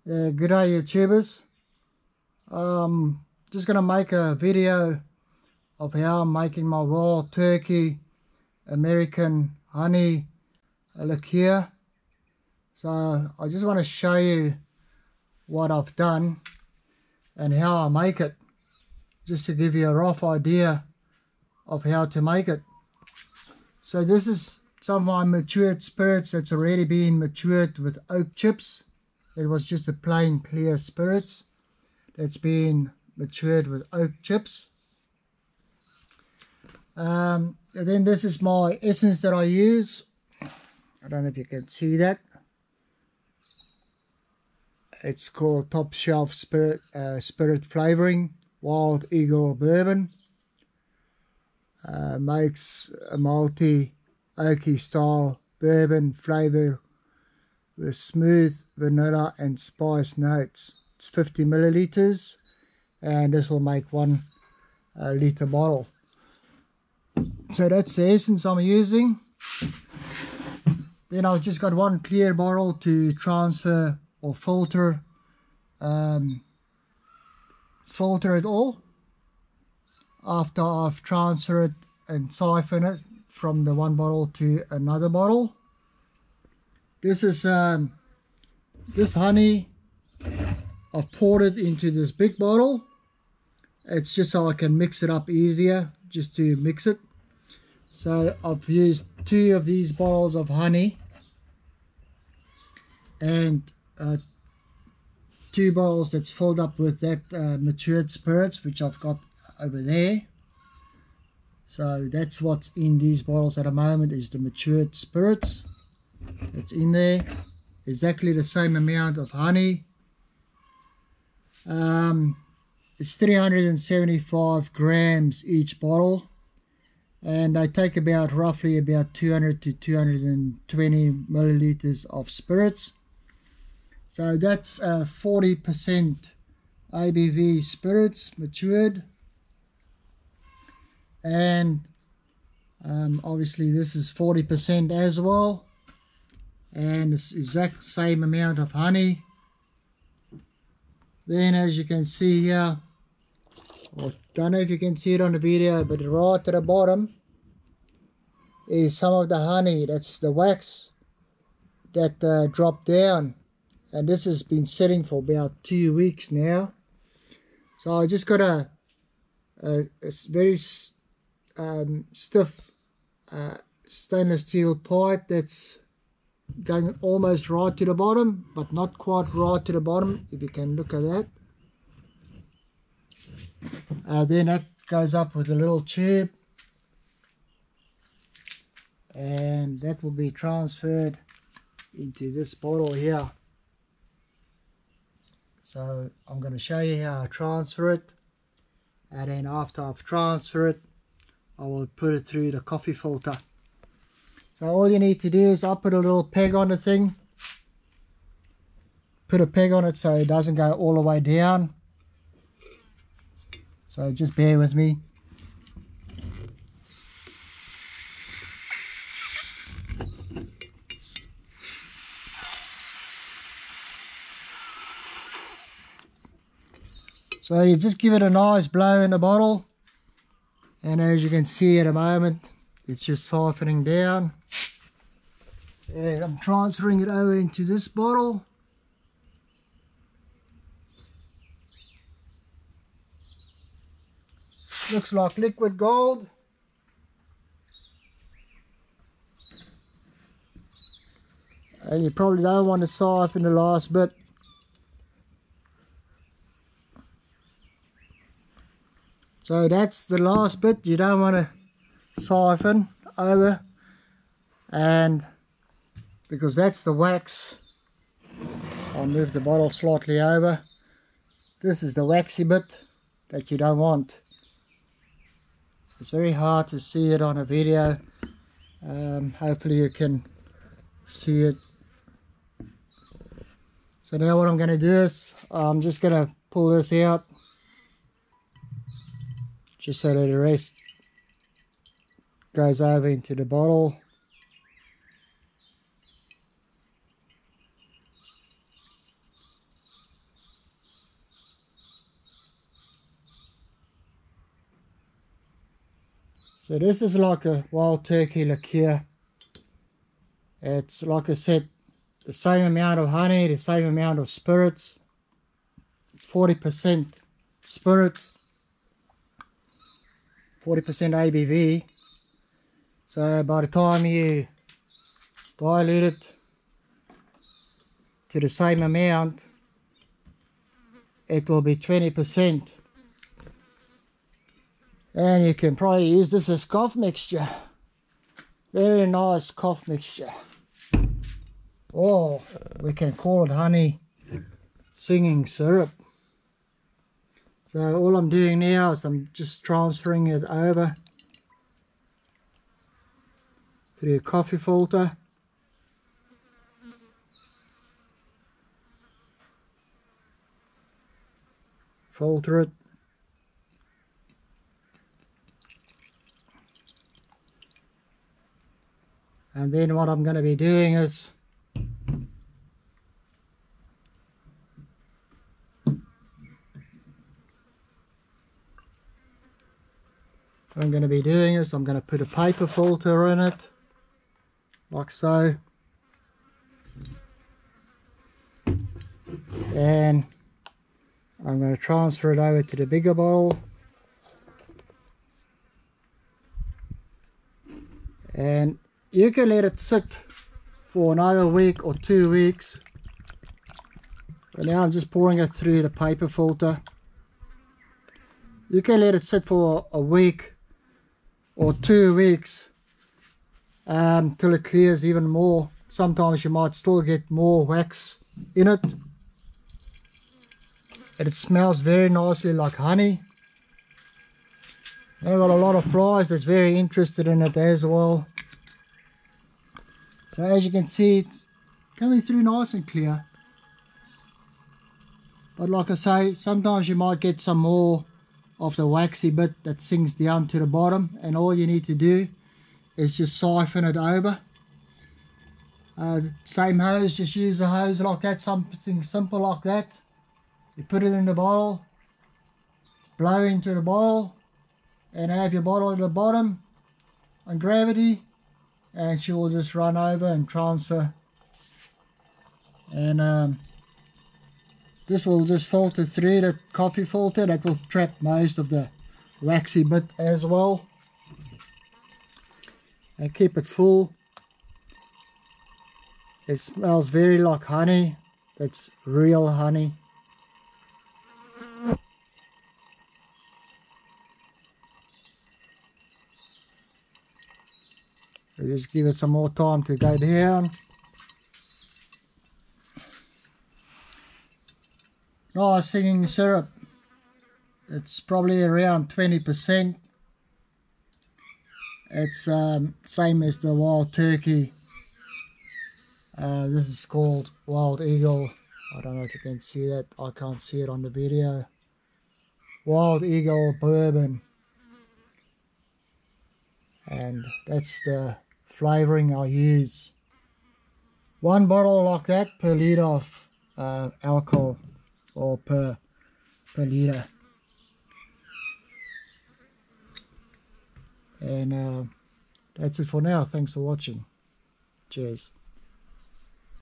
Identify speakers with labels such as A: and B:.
A: Good day, YouTubers. Just gonna make a video of how I'm making my wild turkey American honey liqueur. So I just want to show you what I've done and how I make it, just to give you a rough idea of how to make it. So this is some of my matured spirits that's already been matured with oak chips. It was just a plain clear spirits that's been matured with oak chips. And then this is my essence that I use. I don't know if you can see that. It's called Top Shelf Spirit Flavouring Wild Eagle Bourbon. Makes a malty oaky style bourbon flavour with smooth vanilla and spice notes. It's 50 milliliters, and this will make 1 litre bottle. So that's the essence I'm using. Then I've just got 1 clear bottle to transfer or filter it all after I've transferred and siphoned it from the 1 bottle to another bottle. This is this honey, I've poured it into this big bottle. It's just so I can mix it up easier, just to mix it. So I've used 2 of these bottles of honey and 2 bottles that's filled up with that matured spirits, which I've got over there. So that's what's in these bottles at the moment, is the matured spirits. It's in there, exactly the same amount of honey. It's 375 grams each bottle, and they take roughly about 200 to 220 milliliters of spirits. So that's 40% ABV spirits matured, and obviously this is 40% as well, and it's exact same amount of honey. Then, as you can see here, I don't know if you can see it on the video, but right at the bottom is some of the honey, that's the wax that dropped down, and this has been sitting for about 2 weeks now. So I just got a very stiff stainless steel pipe that's going almost right to the bottom, but not quite right to the bottom, if you can look at that. Then that goes up with a little tube, and that will be transferred into this bottle here. So I'm going to show you how I transfer it, and then after I've transferred it, I will put it through the coffee filter. So all you need to do is I'll put a little peg on the thing, put a peg on it so it doesn't go all the way down. So just bear with me. So you just give it a nice blow in the bottle, and as you can see at the moment, it's just siphoning down. And I'm transferring it over into this bottle. Looks like liquid gold. And you probably don't want to siphon the last bit. So that's the last bit you don't want to siphon over, and because that's the wax, I'll move the bottle slightly over. This is the waxy bit that you don't want. It's very hard to see it on a video. Hopefully you can see it. So now what I'm going to do is I'm just going to pull this out, just so that the rest goes over into the bottle. So this is like a wild turkey liqueur. It's, like I said, the same amount of honey, the same amount of spirits. It's 40% spirits, 40% ABV. So by the time you dilute it to the same amount, it will be 20%. And you can probably use this as cough mixture. Very nice cough mixture. Or we can call it honey singing syrup. So all I'm doing now is I'm just transferring it over through a coffee filter. Filter it. And then what I'm going to be doing is I'm going to put a paper filter in it, like so. And I'm going to transfer it over to the bigger bowl. And you can let it sit for another week or 2 weeks. But now I'm just pouring it through the paper filter. You can let it sit for a week or 2 weeks till it clears even more. Sometimes you might still get more wax in it. And it smells very nicely like honey. And I've got a lot of flies that's very interested in it as well. So as you can see, it's coming through nice and clear. But like I say, sometimes you might get some more of the waxy bit that sinks down to the bottom, and all you need to do is just siphon it over. Same hose, just use a hose like that, something simple like that. You put it in the bottle, blow into the bottle, and have your bottle at the bottom on gravity, and she will just run over and transfer. And this will just filter through the coffee filter. That will trap most of the waxy bit as well, and keep it full. It smells very like honey. That's real honey. So just give it some more time to go down. Nice singing syrup. It's probably around 20%. It's same as the wild turkey. This is called Wild Eagle. I don't know if you can see that. I can't see it on the video. Wild Eagle Bourbon. And that's the flavouring I use. 1 bottle like that per litre of alcohol, or per litre. And that's it for now. Thanks for watching. Cheers.